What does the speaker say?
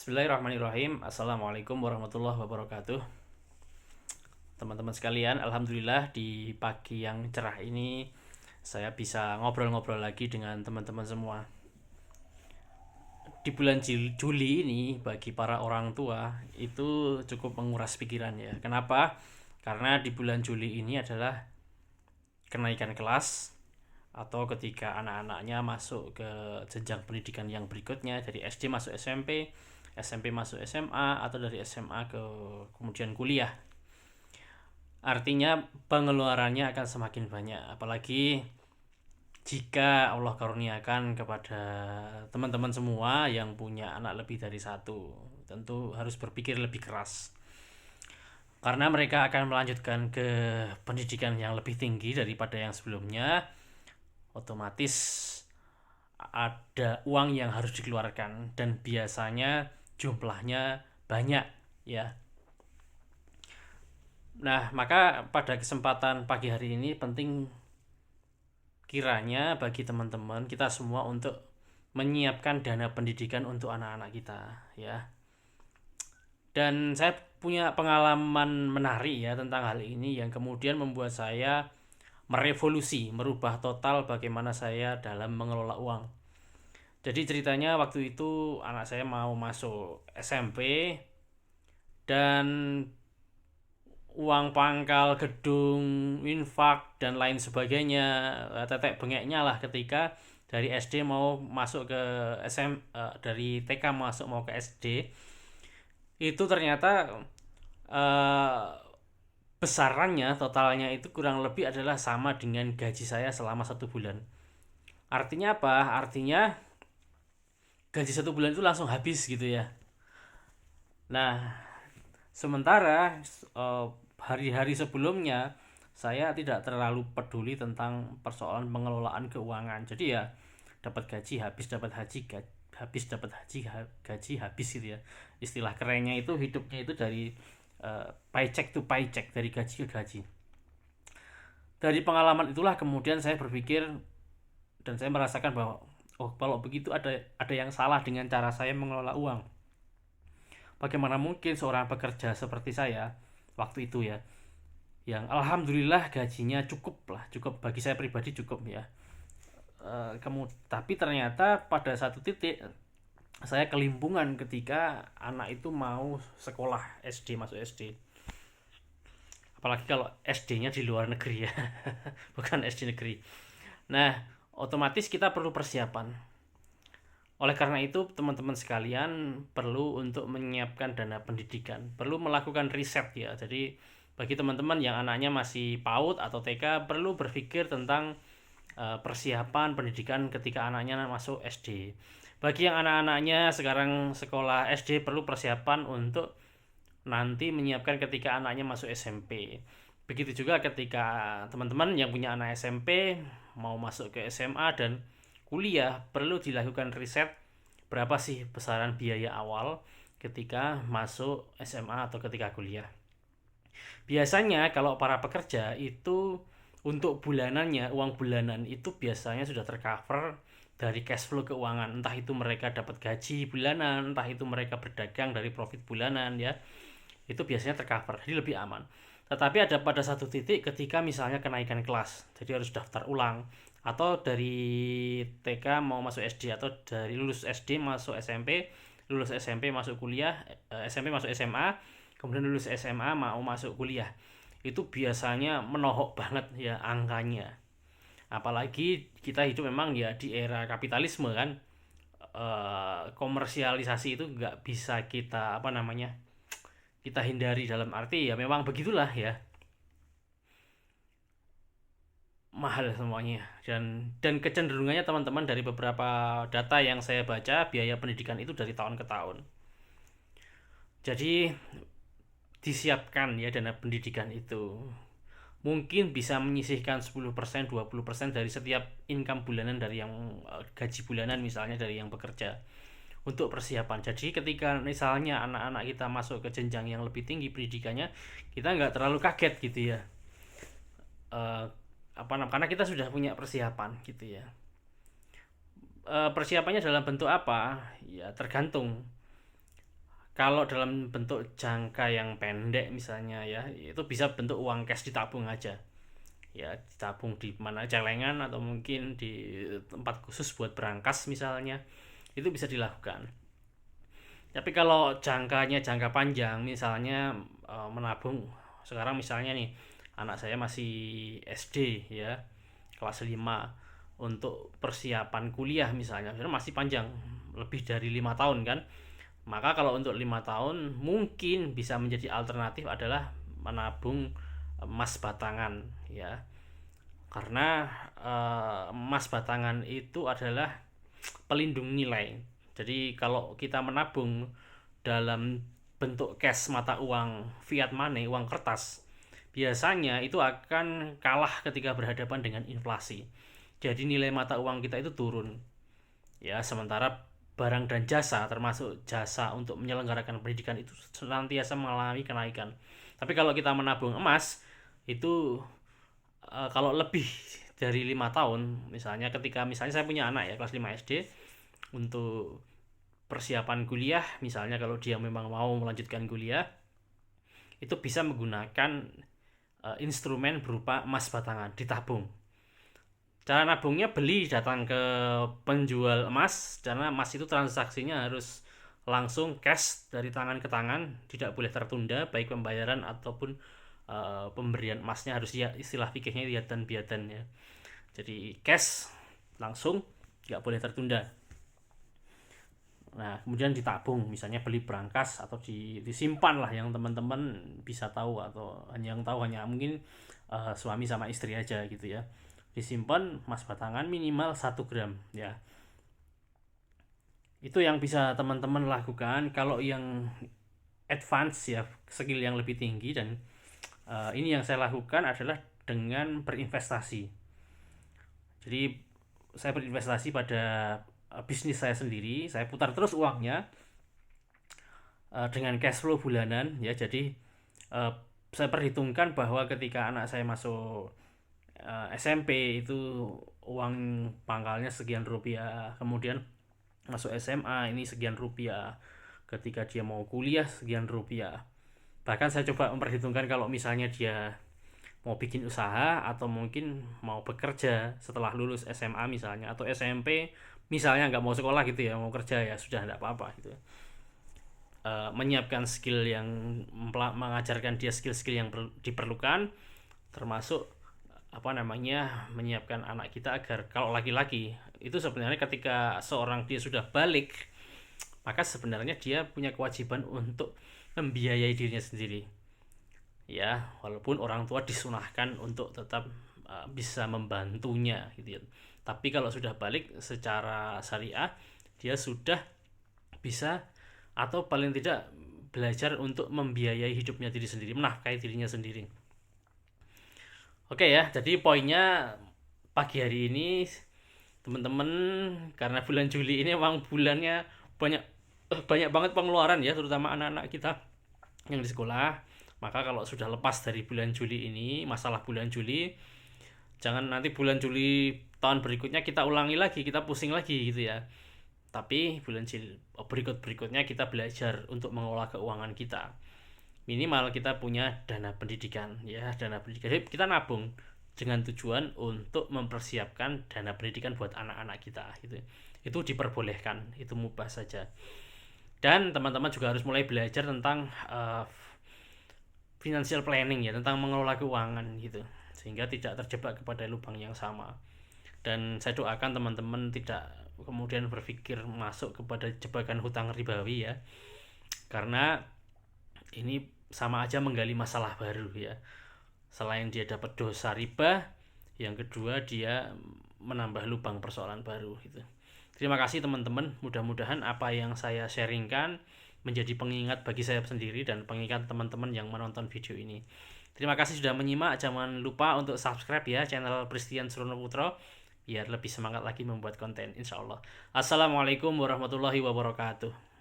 Bismillahirrahmanirrahim. Assalamualaikum warahmatullahi wabarakatuh. Teman-teman sekalian, alhamdulillah di pagi yang cerah ini saya bisa ngobrol-ngobrol lagi dengan teman-teman semua. Di bulan Juli ini bagi para orang tua itu cukup menguras pikiran ya. Kenapa? Karena di bulan Juli ini adalah kenaikan kelas atau ketika anak-anaknya masuk ke jenjang pendidikan yang berikutnya, dari SD masuk SMP, SMP masuk SMA, atau dari SMA ke kemudian kuliah. Artinya pengeluarannya akan semakin banyak, apalagi jika Allah karuniakan kepada teman-teman semua yang punya anak lebih dari satu. Tentu harus berpikir lebih keras, karena mereka akan melanjutkan ke pendidikan yang lebih tinggi daripada yang sebelumnya. Otomatis ada uang yang harus dikeluarkan dan biasanya jumlahnya banyak ya. Nah, maka pada kesempatan pagi hari ini penting kiranya bagi teman-teman kita semua untuk menyiapkan dana pendidikan untuk anak-anak kita ya. Dan saya punya pengalaman menarik ya tentang hal ini yang kemudian membuat saya merevolusi, merubah total bagaimana saya dalam mengelola uang. Jadi ceritanya waktu itu anak saya mau masuk SMP dan uang pangkal, gedung, infak dan lain sebagainya, tetek bengeknya lah ketika dari SD mau masuk ke dari TK masuk mau ke SD itu ternyata eh, besarannya totalnya itu kurang lebih adalah sama dengan gaji saya selama 1 bulan. Artinya apa? Artinya gaji 1 bulan itu langsung habis gitu ya. Nah, sementara eh, hari-hari sebelumnya saya tidak terlalu peduli tentang persoalan pengelolaan keuangan. Jadi ya dapat gaji habis, dapat haji habis, dapat haji gaji habis gitu ya. Istilah kerennya itu hidupnya itu dari paycheck to paycheck, dari gaji ke gaji. Dari pengalaman itulah kemudian saya berpikir dan saya merasakan bahwa oh, kalau begitu ada yang salah dengan cara saya mengelola uang. Bagaimana mungkin seorang pekerja seperti saya waktu itu ya, yang alhamdulillah gajinya cukup lah, cukup bagi saya pribadi cukup ya. Tapi ternyata pada satu titik saya kelimpungan ketika anak itu mau sekolah SD, masuk SD. Apalagi kalau SD-nya di luar negeri ya, bukan SD negeri. Nah, otomatis kita perlu persiapan. Oleh karena itu, teman-teman sekalian perlu untuk menyiapkan dana pendidikan, perlu melakukan riset ya. Jadi, bagi teman-teman yang anaknya masih PAUD atau TK, perlu berpikir tentang persiapan pendidikan ketika anaknya masuk SD. Bagi yang anak-anaknya sekarang sekolah SD, perlu persiapan untuk nanti menyiapkan ketika anaknya masuk SMP. Begitu juga ketika teman-teman yang punya anak SMP mau masuk ke SMA dan kuliah, perlu dilakukan riset berapa sih besaran biaya awal ketika masuk SMA atau ketika kuliah. Biasanya kalau para pekerja itu untuk bulanannya, uang bulanan itu biasanya sudah tercover dari cash flow keuangan. Entah itu mereka dapat gaji bulanan, entah itu mereka berdagang dari profit bulanan ya. Itu biasanya tercover, jadi lebih aman. Tetapi ada pada satu titik ketika misalnya kenaikan kelas, jadi harus daftar ulang, atau dari TK mau masuk SD, atau dari lulus SD masuk SMP, lulus SMP masuk kuliah, SMP masuk SMA, kemudian lulus SMA mau masuk kuliah. Itu biasanya menohok banget ya angkanya. Apalagi kita hidup memang ya di era kapitalisme kan. Komersialisasi itu nggak bisa kita apa namanya kita hindari, dalam arti ya memang begitulah ya, mahal semuanya. Dan kecenderungannya teman-teman, dari beberapa data yang saya baca, biaya pendidikan itu dari tahun ke tahun. Jadi disiapkan ya dana pendidikan itu, mungkin bisa menyisihkan 10%, 20% dari setiap income bulanan, dari yang gaji bulanan misalnya dari yang bekerja, untuk persiapan. Jadi ketika misalnya anak-anak kita masuk ke jenjang yang lebih tinggi pendidikannya, kita nggak terlalu kaget gitu ya. Eh, karena kita sudah punya persiapan gitu ya. Persiapannya dalam bentuk apa? Ya tergantung. Kalau dalam bentuk jangka yang pendek misalnya ya, itu bisa bentuk uang cash ditabung aja. Ya, ditabung di mana, celengan atau mungkin di tempat khusus buat berangkas misalnya. Itu bisa dilakukan. Tapi kalau jangka panjang, misalnya menabung sekarang misalnya nih, anak saya masih SD ya, kelas 5, untuk persiapan kuliah misalnya, masih panjang, lebih dari 5 tahun kan. Maka kalau untuk 5 tahun mungkin bisa menjadi alternatif adalah menabung emas batangan ya. Karena emas batangan itu adalah pelindung nilai. Jadi kalau kita menabung dalam bentuk cash, mata uang fiat money, uang kertas, biasanya itu akan kalah ketika berhadapan dengan inflasi. Jadi nilai mata uang kita itu turun. Ya, sementara barang dan jasa, termasuk jasa untuk menyelenggarakan pendidikan, itu senantiasa mengalami kenaikan. Tapi kalau kita menabung emas, itu kalau lebih dari 5 tahun, misalnya ketika misalnya saya punya anak ya kelas 5 SD, untuk persiapan kuliah misalnya, kalau dia memang mau melanjutkan kuliah, itu bisa menggunakan instrumen berupa emas batangan ditabung. Cara nabungnya beli datang ke penjual emas, karena emas itu transaksinya harus langsung cash dari tangan ke tangan, tidak boleh tertunda baik pembayaran ataupun pemberian emasnya, harus ya istilah fikihnya dan biatan ya. Jadi cash langsung, nggak boleh tertunda. Nah, kemudian ditabung, misalnya beli berangkas atau disimpan lah, yang teman-teman bisa tahu, atau hanya yang tahu hanya mungkin suami sama istri aja gitu ya. Disimpan emas batangan minimal 1 gram ya. Itu yang bisa teman-teman lakukan kalau yang advance ya, skill yang lebih tinggi. Dan ini yang saya lakukan adalah dengan berinvestasi. Jadi saya berinvestasi pada bisnis saya sendiri, saya putar terus uangnya dengan cash flow bulanan ya. Jadi saya perhitungkan bahwa ketika anak saya masuk SMP itu uang pangkalnya sekian rupiah, kemudian masuk SMA ini sekian rupiah, ketika dia mau kuliah sekian rupiah. Bahkan saya coba memperhitungkan kalau misalnya dia mau bikin usaha atau mungkin mau bekerja setelah lulus SMA misalnya, atau SMP misalnya nggak mau sekolah gitu ya, mau kerja ya sudah, nggak apa-apa gitu. Menyiapkan skill yang mengajarkan dia skill-skill yang diperlukan, termasuk menyiapkan anak kita agar kalau laki-laki itu sebenarnya ketika seorang dia sudah balik, maka sebenarnya dia punya kewajiban untuk membiayai dirinya sendiri ya, walaupun orang tua disunahkan untuk tetap bisa membantunya gitu ya. Tapi kalau sudah balik secara syariah, dia sudah bisa atau paling tidak belajar untuk membiayai hidupnya diri sendiri, menafkahi dirinya sendiri. Oke ya, jadi poinnya pagi hari ini teman-teman, karena bulan Juli ini memang bulannya banyak banyak banget pengeluaran ya, terutama anak-anak kita yang di sekolah. Maka kalau sudah lepas dari bulan Juli ini, masalah bulan Juli, jangan nanti bulan Juli tahun berikutnya kita ulangi lagi, kita pusing lagi gitu ya. Tapi bulan Juli berikutnya kita belajar untuk mengelola keuangan kita. Minimal kita punya dana pendidikan ya, dana pendidikan. Jadi kita nabung dengan tujuan untuk mempersiapkan dana pendidikan buat anak-anak kita gitu. Itu diperbolehkan, itu mubah saja. Dan teman-teman juga harus mulai belajar tentang financial planning ya, tentang mengelola keuangan gitu, sehingga tidak terjebak kepada lubang yang sama. Dan saya doakan teman-teman tidak kemudian berpikir masuk kepada jebakan hutang ribawi ya, karena ini sama aja menggali masalah baru ya. Selain dia dapat dosa riba, yang kedua dia menambah lubang persoalan baru gitu. Terima kasih teman-teman, mudah-mudahan apa yang saya sharingkan menjadi pengingat bagi saya sendiri dan pengingat teman-teman yang menonton video ini. Terima kasih sudah menyimak. Jangan lupa untuk subscribe ya channel Pristian Surono Putro biar lebih semangat lagi membuat konten, insya Allah. Assalamualaikum warahmatullahi wabarakatuh.